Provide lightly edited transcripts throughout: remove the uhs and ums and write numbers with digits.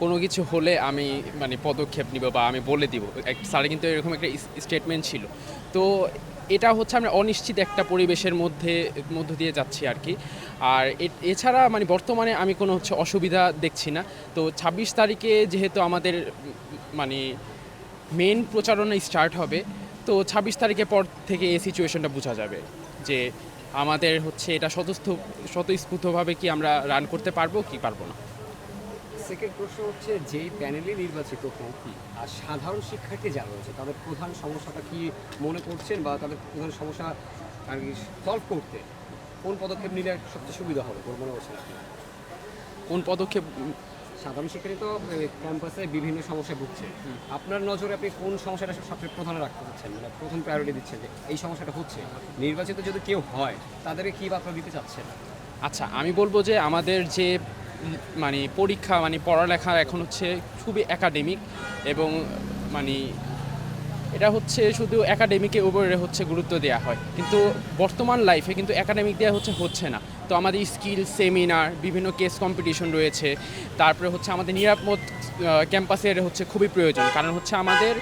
কোনো কিছু হলে আমি মানে পদক্ষেপ নিব বা আমি বলে দিব। স্যারের কিন্তু এরকম একটা স্টেটমেন্ট ছিল। তো এটা হচ্ছে আমরা অনিশ্চিত একটা পরিবেশের মধ্য দিয়ে যাচ্ছি আরকি। আর এছাড়া মানে বর্তমানে আমি কোনো হচ্ছে অসুবিধা দেখছি না। তো ২৬ তারিখে যেহেতু আমাদের মানে মেইন প্রচারণা স্টার্ট হবে। তো ২৬ তারিখের পর থেকে এই সিচুয়েশনটা বোঝা যাবে যে আমাদের হচ্ছে এটা স্বতঃস্ফূর্তভাবে কি আমরা রান করতে পারবো কি পারবো না। সেকেন্ড প্রশ্ন হচ্ছে যেই প্যানেলে নির্বাচিত হোক আর সাধারণ শিক্ষার্থী যারা রয়েছে তাদের প্রধান সমস্যাটা কি মনে করছেন বা তাদের প্রধান সমস্যা আর কি সলভ করতে কোন পদক্ষেপ নিলে সবচেয়ে সুবিধা হবে বলে মনে করছেন আপনি? কোন পদক্ষেপ? সাধারণ শিক্ষার্থী তো ক্যাম্পাসে বিভিন্ন সমস্যায় ভুগছে। আপনার নজরে আপনি কোন সমস্যাটা সবচেয়ে প্রধান রাখতে চাচ্ছেন, মানে প্রথম প্রায়োরিটি দিচ্ছেন যে এই সমস্যাটা হচ্ছে, নির্বাচিত যদি কেউ হয় তাদেরকে কী বার্তা দিতে চাচ্ছেন? আচ্ছা, আমি বলবো যে আমাদের যে মানে পরীক্ষা মানে পড়ালেখা এখন হচ্ছে খুবই একাডেমিক এবং মানে এটা হচ্ছে শুধু একাডেমিকের উপরে হচ্ছে গুরুত্ব দেওয়া হয়, কিন্তু বর্তমান লাইফে কিন্তু একাডেমিক দেওয়া হচ্ছে না। তো আমাদের স্কিল সেমিনার, বিভিন্ন কেস কম্পিটিশন রয়েছে। তারপরে হচ্ছে আমাদের নিরাপদ ক্যাম্পাসের হচ্ছে খুবই প্রয়োজন, কারণ হচ্ছে আমাদের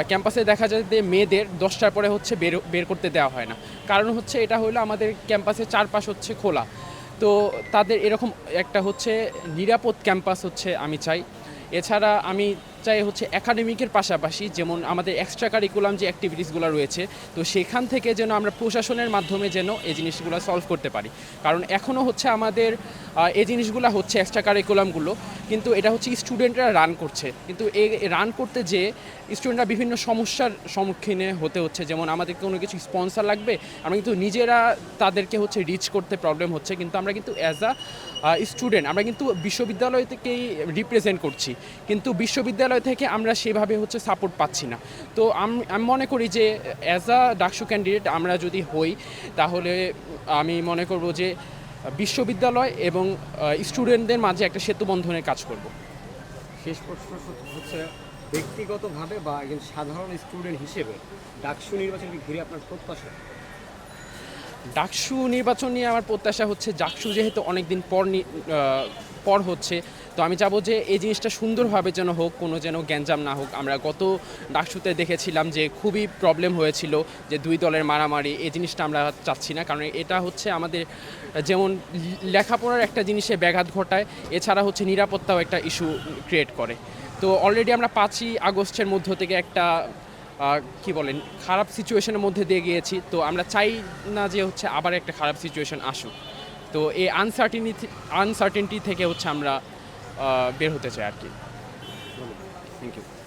ক্যাম্পাসে দেখা যায় যে মেয়েদের 10টার পরে হচ্ছে বের করতে দেওয়া হয় না। কারণ হচ্ছে এটা হলো আমাদের ক্যাম্পাসের চারপাশ হচ্ছে খোলা। তো তাদের এরকম একটা হচ্ছে নিরাপদ ক্যাম্পাস হচ্ছে আমি চাই। এছাড়া আমি চাই হচ্ছে একাডেমিকের পাশাপাশি যেমন আমাদের এক্সট্রা কারিকুলাম যে অ্যাক্টিভিটিসগুলো রয়েছে, তো সেখান থেকে যেন আমরা প্রশাসনের মাধ্যমে যেন এই জিনিসগুলো সলভ করতে পারি। কারণ এখনও হচ্ছে আমাদের এই জিনিসগুলো হচ্ছে এক্সট্রা কারিকুলামগুলো, কিন্তু এটা হচ্ছে স্টুডেন্টরা রান করছে, কিন্তু এই রান করতে যে স্টুডেন্টরা বিভিন্ন সমস্যার সম্মুখীন হতে হচ্ছে। যেমন আমাদের কোনো কিছু স্পন্সর লাগবে, আমরা কিন্তু নিজেরা তাদেরকে হচ্ছে রিচ করতে প্রবলেম হচ্ছে, কিন্তু আমরা কিন্তু অ্যাজ আ স্টুডেন্ট আমরা কিন্তু বিশ্ববিদ্যালয় থেকেই রিপ্রেজেন্ট করছি, কিন্তু বিশ্ববিদ্যালয় থেকে আমরা সেভাবে হচ্ছে সাপোর্ট পাচ্ছি না। তো আমি মনে করি যে অ্যাজ আ ডাকসু ক্যান্ডিডেট আমরা যদি হই, তাহলে আমি মনে করব যে বিশ্ববিদ্যালয় এবং স্টুডেন্টদের মাঝে একটা সেতু বন্ধনের কাজ করব। শেষ প্রশ্ন হচ্ছে ব্যক্তিগতভাবে বা একজন সাধারণ স্টুডেন্ট হিসেবে ডাকসু নির্বাচনকে ঘিরে আপনার প্রত্যাশা? ডাকসু নির্বাচন নিয়ে আমার প্রত্যাশা হচ্ছে ডাকসু যেহেতু অনেক দিন পর হচ্ছে, তো আমি চাবো যে এই জিনিসটা সুন্দরভাবে যেন হোক, কোনো যেন গ্যাঞ্জাম না হোক। আমরা গত ডাকসুতে দেখেছিলাম যে খুবই প্রবলেম হয়েছিল, যে দুই দলের মারামারি, এই জিনিসটা আমরা চাচ্ছি না। কারণ এটা হচ্ছে আমাদের যেমন লেখাপড়ার একটা জিনিসে ব্যাঘাত ঘটায়, এছাড়া হচ্ছে নিরাপত্তাও একটা ইস্যু ক্রিয়েট করে। তো অলরেডি আমরা 5ই আগস্টের মধ্য থেকে একটা কি বলেন খারাপ সিচুয়েশনের মধ্যে দিয়ে গিয়েছি। তো আমরা চাই না যে হচ্ছে আবার একটা খারাপ সিচুয়েশন আসুক। তো এই আনসার্টেনিটি থেকে হচ্ছে আমরা বের হতে চাই আর কি। ধন্যবাদ। Thank you.